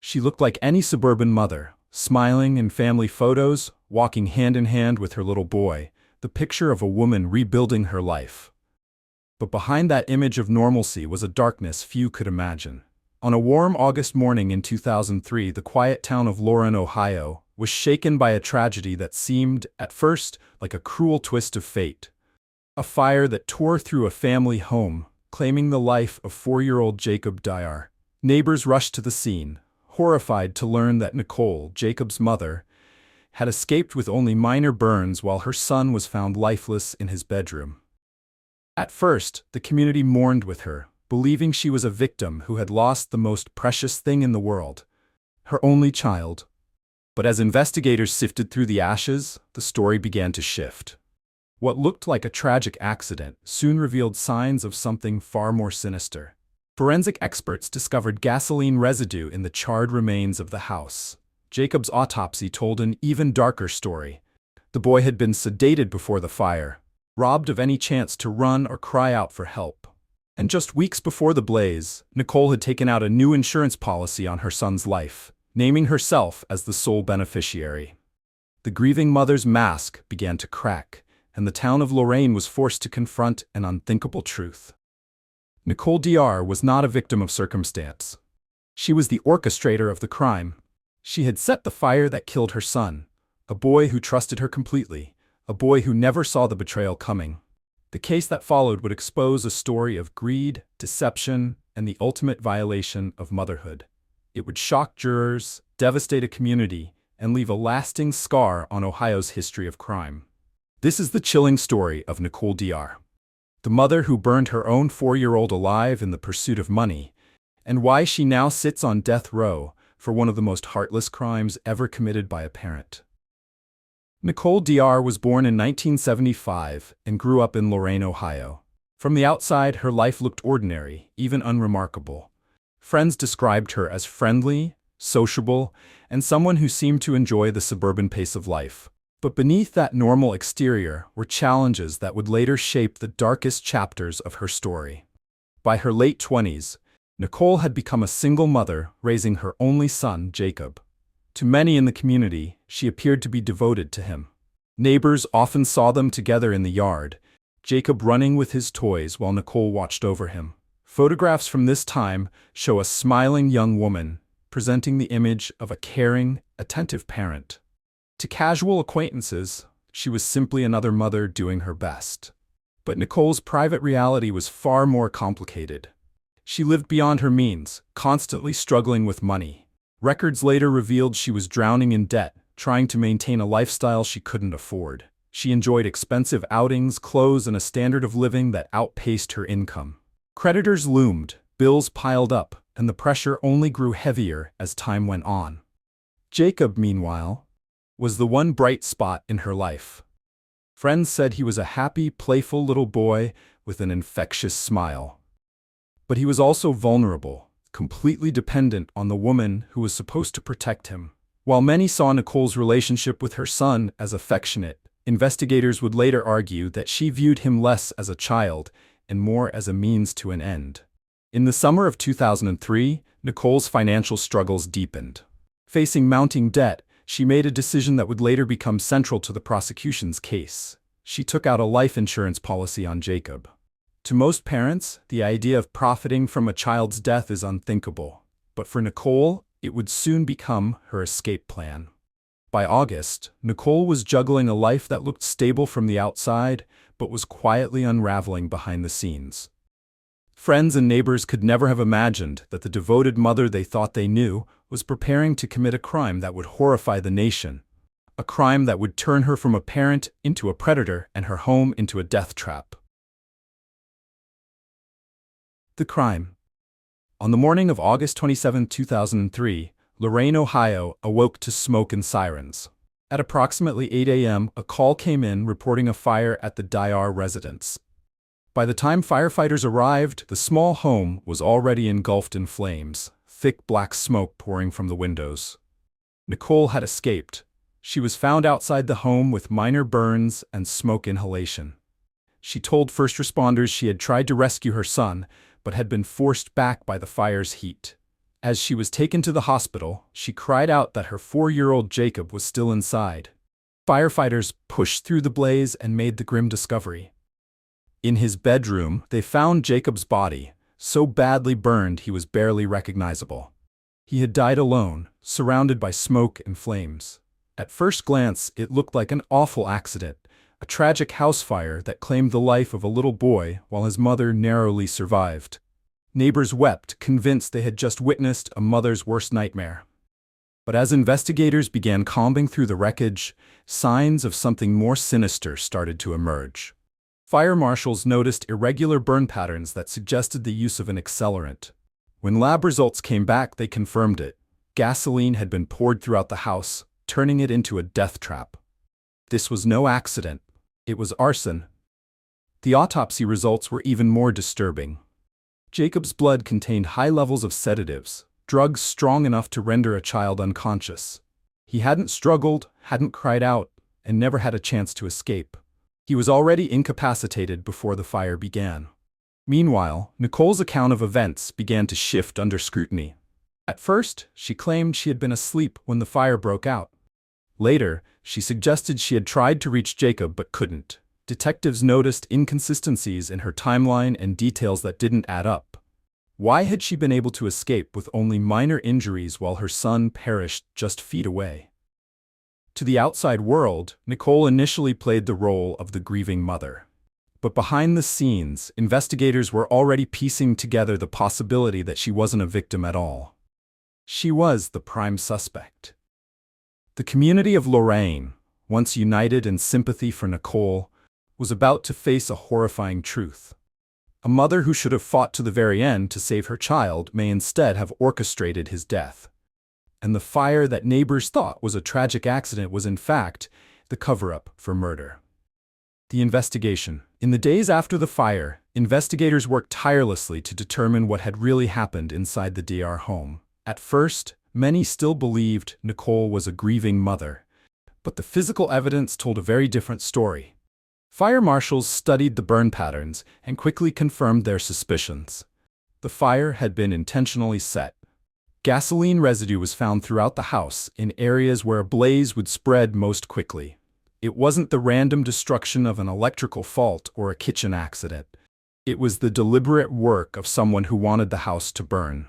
She looked like any suburban mother, smiling in family photos, walking hand in hand with her little boy, the picture of a woman rebuilding her life. But behind that image of normalcy was a darkness few could imagine. On a warm August morning in 2003, the quiet town of Lorain, Ohio, was shaken by a tragedy that seemed, at first, like a cruel twist of fate. A fire that tore through a family home, claiming the life of 4-year-old Jacob Diar. Neighbors rushed to the scene, horrified to learn that Nicole, Jacob's mother, had escaped with only minor burns while her son was found lifeless in his bedroom. At first, the community mourned with her, believing she was a victim who had lost the most precious thing in the world, her only child. But as investigators sifted through the ashes, the story began to shift. What looked like a tragic accident soon revealed signs of something far more sinister. Forensic experts discovered gasoline residue in the charred remains of the house. Jacob's autopsy told an even darker story. The boy had been sedated before the fire, robbed of any chance to run or cry out for help. And just weeks before the blaze, Nicole had taken out a new insurance policy on her son's life, naming herself as the sole beneficiary. The grieving mother's mask began to crack, and the town of Lorain was forced to confront an unthinkable truth. Nicole Diar was not a victim of circumstance. She was the orchestrator of the crime. She had set the fire that killed her son, a boy who trusted her completely, a boy who never saw the betrayal coming. The case that followed would expose a story of greed, deception, and the ultimate violation of motherhood. It would shock jurors, devastate a community, and leave a lasting scar on Ohio's history of crime. This is the chilling story of Nicole Diar, the mother who burned her own 4-year-old alive in the pursuit of money, and why she now sits on death row for one of the most heartless crimes ever committed by a parent. Nicole Diar was born in 1975 and grew up in Lorain, Ohio. From the outside, her life looked ordinary, even unremarkable. Friends described her as friendly, sociable, and someone who seemed to enjoy the suburban pace of life. But beneath that normal exterior were challenges that would later shape the darkest chapters of her story. By her late 20s, Nicole had become a single mother raising her only son, Jacob. To many in the community, she appeared to be devoted to him. Neighbors often saw them together in the yard, Jacob running with his toys while Nicole watched over him. Photographs from this time show a smiling young woman, presenting the image of a caring, attentive parent. To casual acquaintances, she was simply another mother doing her best. But Nicole's private reality was far more complicated. She lived beyond her means, constantly struggling with money. Records later revealed she was drowning in debt, trying to maintain a lifestyle she couldn't afford. She enjoyed expensive outings, clothes, and a standard of living that outpaced her income. Creditors loomed, bills piled up, and the pressure only grew heavier as time went on. Jacob, meanwhile, was the one bright spot in her life. Friends said he was a happy, playful little boy with an infectious smile. But he was also vulnerable, completely dependent on the woman who was supposed to protect him. While many saw Nicole's relationship with her son as affectionate, investigators would later argue that she viewed him less as a child and more as a means to an end. In the summer of 2003, Nicole's financial struggles deepened. Facing mounting debt, she made a decision that would later become central to the prosecution's case. She took out a life insurance policy on Jacob. To most parents, the idea of profiting from a child's death is unthinkable. But for Nicole, it would soon become her escape plan. By August, Nicole was juggling a life that looked stable from the outside, but was quietly unraveling behind the scenes. Friends and neighbors could never have imagined that the devoted mother they thought they knew was preparing to commit a crime that would horrify the nation. A crime that would turn her from a parent into a predator and her home into a death trap. The crime. On the morning of August 27, 2003, Lorain, Ohio, awoke to smoke and sirens. At approximately 8 a.m., a call came in reporting a fire at the Diar residence. By the time firefighters arrived, the small home was already engulfed in flames, thick black smoke pouring from the windows. Nicole had escaped. She was found outside the home with minor burns and smoke inhalation. She told first responders she had tried to rescue her son, but had been forced back by the fire's heat. As she was taken to the hospital, she cried out that her 4-year-old Jacob was still inside. Firefighters pushed through the blaze and made the grim discovery. In his bedroom, they found Jacob's body, so badly burned he was barely recognizable. He had died alone, surrounded by smoke and flames. At first glance, it looked like an awful accident, a tragic house fire that claimed the life of a little boy while his mother narrowly survived. Neighbors wept, convinced they had just witnessed a mother's worst nightmare. But as investigators began combing through the wreckage, signs of something more sinister started to emerge. Fire marshals noticed irregular burn patterns that suggested the use of an accelerant. When lab results came back, they confirmed it. Gasoline had been poured throughout the house, turning it into a death trap. This was no accident. It was arson. The autopsy results were even more disturbing. Jacob's blood contained high levels of sedatives, drugs strong enough to render a child unconscious. He hadn't struggled, hadn't cried out, and never had a chance to escape. He was already incapacitated before the fire began. Meanwhile, Nicole's account of events began to shift under scrutiny. At first, she claimed she had been asleep when the fire broke out. Later, she suggested she had tried to reach Jacob but couldn't. Detectives noticed inconsistencies in her timeline and details that didn't add up. Why had she been able to escape with only minor injuries while her son perished just feet away? To the outside world, Nicole initially played the role of the grieving mother. But behind the scenes, investigators were already piecing together the possibility that she wasn't a victim at all. She was the prime suspect. The community of Lorain, once united in sympathy for Nicole, was about to face a horrifying truth. A mother who should have fought to the very end to save her child may instead have orchestrated his death. And the fire that neighbors thought was a tragic accident was in fact the cover-up for murder. The investigation. In the days after the fire, investigators worked tirelessly to determine what had really happened inside the Diar home. At first, many still believed Nicole was a grieving mother, but the physical evidence told a very different story. Fire marshals studied the burn patterns and quickly confirmed their suspicions. The fire had been intentionally set. Gasoline residue was found throughout the house in areas where a blaze would spread most quickly. It wasn't the random destruction of an electrical fault or a kitchen accident. It was the deliberate work of someone who wanted the house to burn.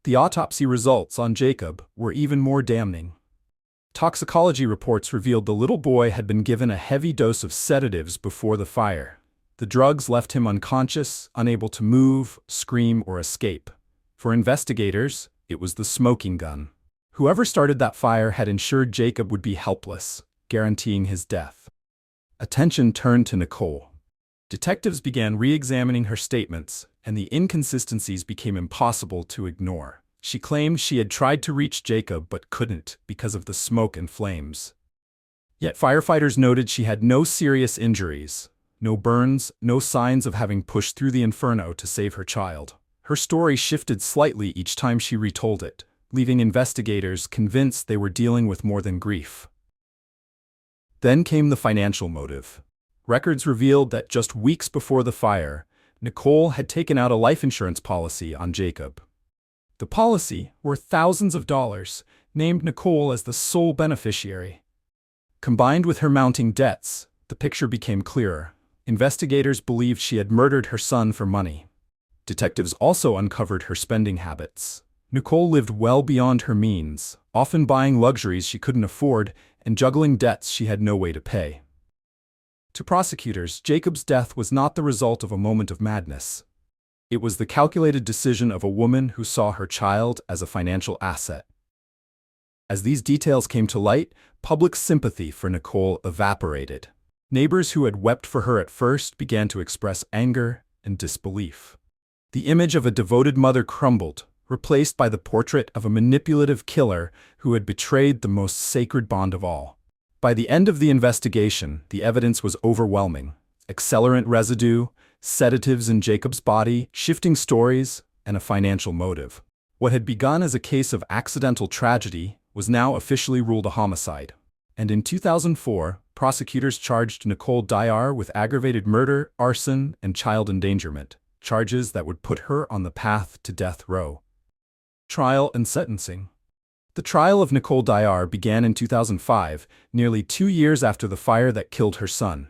The autopsy results on Jacob were even more damning. Toxicology reports revealed the little boy had been given a heavy dose of sedatives before the fire. The drugs left him unconscious, unable to move, scream, or escape. For investigators, it was the smoking gun. Whoever started that fire had ensured Jacob would be helpless, guaranteeing his death. Attention turned to Nicole. Detectives began re-examining her statements, and the inconsistencies became impossible to ignore. She claimed she had tried to reach Jacob but couldn't because of the smoke and flames. Yet firefighters noted she had no serious injuries, no burns, no signs of having pushed through the inferno to save her child. Her story shifted slightly each time she retold it, leaving investigators convinced they were dealing with more than grief. Then came the financial motive. Records revealed that just weeks before the fire, Nicole had taken out a life insurance policy on Jacob. The policy, worth thousands of dollars, named Nicole as the sole beneficiary. Combined with her mounting debts, the picture became clearer. Investigators believed she had murdered her son for money. Detectives also uncovered her spending habits. Nicole lived well beyond her means, often buying luxuries she couldn't afford and juggling debts she had no way to pay. To prosecutors, Jacob's death was not the result of a moment of madness. It was the calculated decision of a woman who saw her child as a financial asset. As these details came to light, public sympathy for Nicole evaporated. Neighbors who had wept for her at first began to express anger and disbelief. The image of a devoted mother crumbled, replaced by the portrait of a manipulative killer who had betrayed the most sacred bond of all. By the end of the investigation, the evidence was overwhelming. Accelerant residue, sedatives in Jacob's body, shifting stories, and a financial motive. What had begun as a case of accidental tragedy was now officially ruled a homicide. And in 2004, prosecutors charged Nicole Diar with aggravated murder, arson, and child endangerment, charges that would put her on the path to death row. Trial and sentencing. The trial of Nicole Diar began in 2005, nearly 2 years after the fire that killed her son.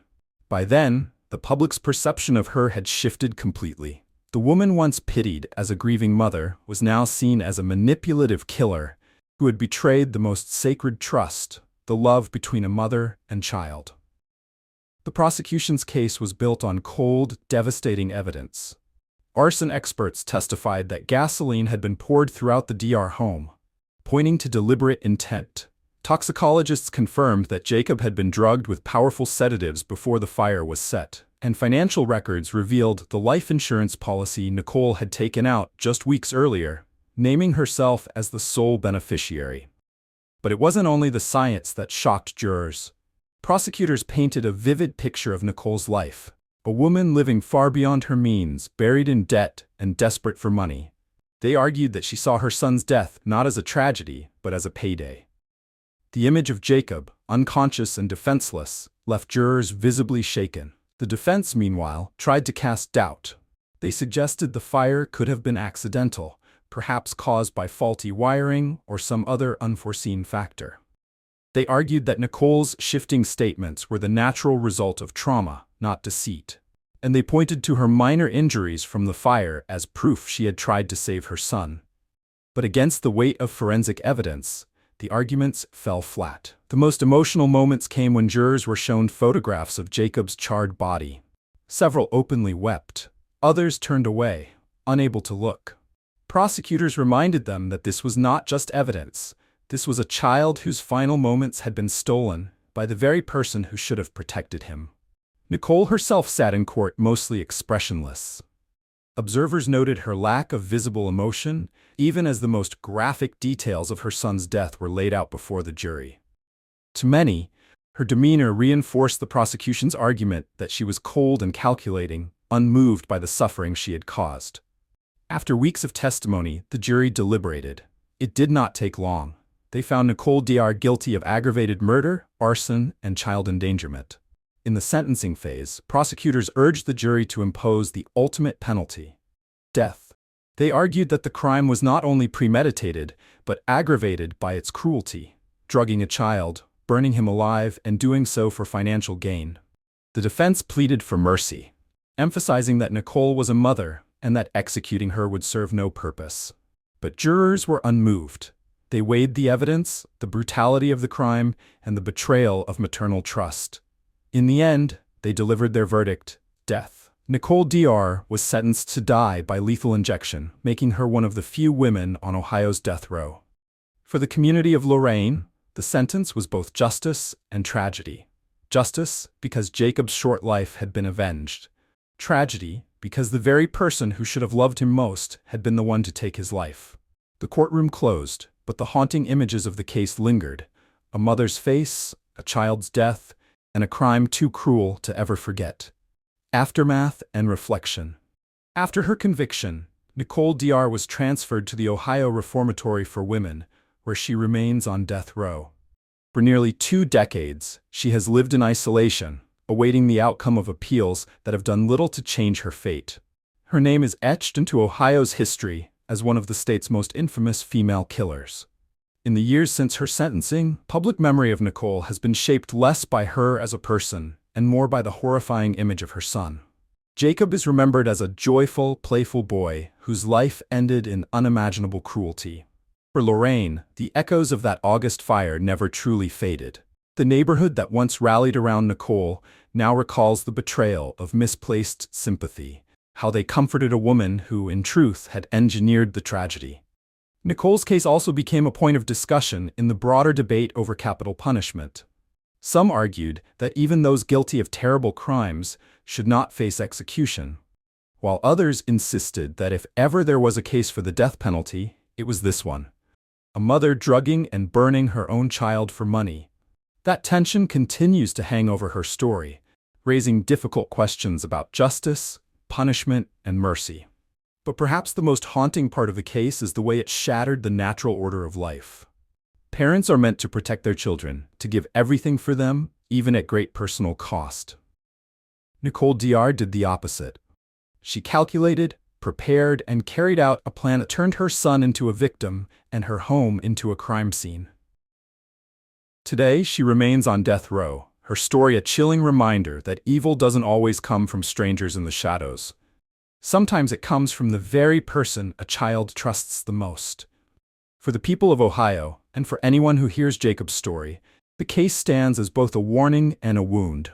By then, the public's perception of her had shifted completely. The woman once pitied as a grieving mother was now seen as a manipulative killer who had betrayed the most sacred trust, the love between a mother and child. The prosecution's case was built on cold, devastating evidence. Arson experts testified that gasoline had been poured throughout the Diar home, pointing to deliberate intent. Toxicologists confirmed that Jacob had been drugged with powerful sedatives before the fire was set, and financial records revealed the life insurance policy Nicole had taken out just weeks earlier, naming herself as the sole beneficiary. But it wasn't only the science that shocked jurors. Prosecutors painted a vivid picture of Nicole's life, a woman living far beyond her means, buried in debt and desperate for money. They argued that she saw her son's death not as a tragedy, but as a payday. The image of Jacob, unconscious and defenseless, left jurors visibly shaken. The defense, meanwhile, tried to cast doubt. They suggested the fire could have been accidental, perhaps caused by faulty wiring or some other unforeseen factor. They argued that Nicole's shifting statements were the natural result of trauma, not deceit, and they pointed to her minor injuries from the fire as proof she had tried to save her son. But against the weight of forensic evidence, the arguments fell flat. The most emotional moments came when jurors were shown photographs of Jacob's charred body. Several openly wept. Others turned away, unable to look. Prosecutors reminded them that this was not just evidence. This was a child whose final moments had been stolen by the very person who should have protected him. Nicole herself sat in court mostly expressionless. Observers noted her lack of visible emotion, even as the most graphic details of her son's death were laid out before the jury. To many, her demeanor reinforced the prosecution's argument that she was cold and calculating, unmoved by the suffering she had caused. After weeks of testimony, the jury deliberated. It did not take long. They found Nicole Diar guilty of aggravated murder, arson, and child endangerment. In the sentencing phase, prosecutors urged the jury to impose the ultimate penalty: death. They argued that the crime was not only premeditated, but aggravated by its cruelty, drugging a child, burning him alive, and doing so for financial gain. The defense pleaded for mercy, emphasizing that Nicole was a mother and that executing her would serve no purpose. But jurors were unmoved. They weighed the evidence, the brutality of the crime, and the betrayal of maternal trust. In the end, they delivered their verdict: death. Nicole Diar was sentenced to die by lethal injection, making her one of the few women on Ohio's death row. For the community of Lorain, the sentence was both justice and tragedy. Justice, because Jacob's short life had been avenged. Tragedy, because the very person who should have loved him most had been the one to take his life. The courtroom closed, but the haunting images of the case lingered: a mother's face, a child's death, and a crime too cruel to ever forget. Aftermath and reflection. After her conviction, Nicole Diar was transferred to the Ohio Reformatory for Women, where she remains on death row. For nearly 2 decades, she has lived in isolation, awaiting the outcome of appeals that have done little to change her fate. Her name is etched into Ohio's history as one of the state's most infamous female killers. In the years since her sentencing, public memory of Nicole has been shaped less by her as a person and more by the horrifying image of her son. Jacob is remembered as a joyful, playful boy whose life ended in unimaginable cruelty. For Lorain, the echoes of that August fire never truly faded. The neighborhood that once rallied around Nicole now recalls the betrayal of misplaced sympathy, how they comforted a woman who, in truth, had engineered the tragedy. Nicole's case also became a point of discussion in the broader debate over capital punishment. Some argued that even those guilty of terrible crimes should not face execution, while others insisted that if ever there was a case for the death penalty, it was this one: a mother drugging and burning her own child for money. That tension continues to hang over her story, raising difficult questions about justice, punishment, and mercy. But perhaps the most haunting part of the case is the way it shattered the natural order of life. Parents are meant to protect their children, to give everything for them, even at great personal cost. Nicole Diar did the opposite. She calculated, prepared, and carried out a plan that turned her son into a victim and her home into a crime scene. Today, she remains on death row, her story a chilling reminder that evil doesn't always come from strangers in the shadows. Sometimes it comes from the very person a child trusts the most. For the people of Ohio, and for anyone who hears Jacob's story, the case stands as both a warning and a wound.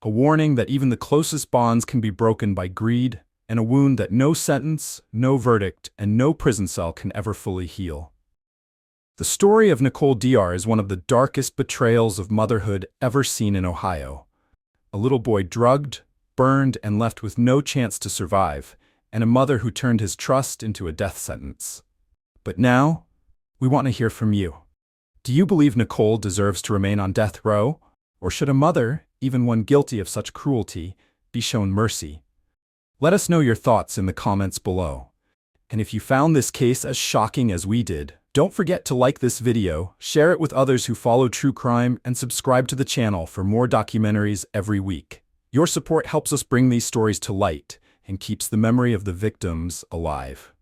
A warning that even the closest bonds can be broken by greed, and a wound that no sentence, no verdict, and no prison cell can ever fully heal. The story of Nicole Diar is one of the darkest betrayals of motherhood ever seen in Ohio. A little boy drugged, burned, and left with no chance to survive, and a mother who turned his trust into a death sentence. But now, we want to hear from you. Do you believe Nicole deserves to remain on death row? Or should a mother, even one guilty of such cruelty, be shown mercy? Let us know your thoughts in the comments below. And if you found this case as shocking as we did, don't forget to like this video, share it with others who follow true crime, and subscribe to the channel for more documentaries every week. Your support helps us bring these stories to light and keeps the memory of the victims alive.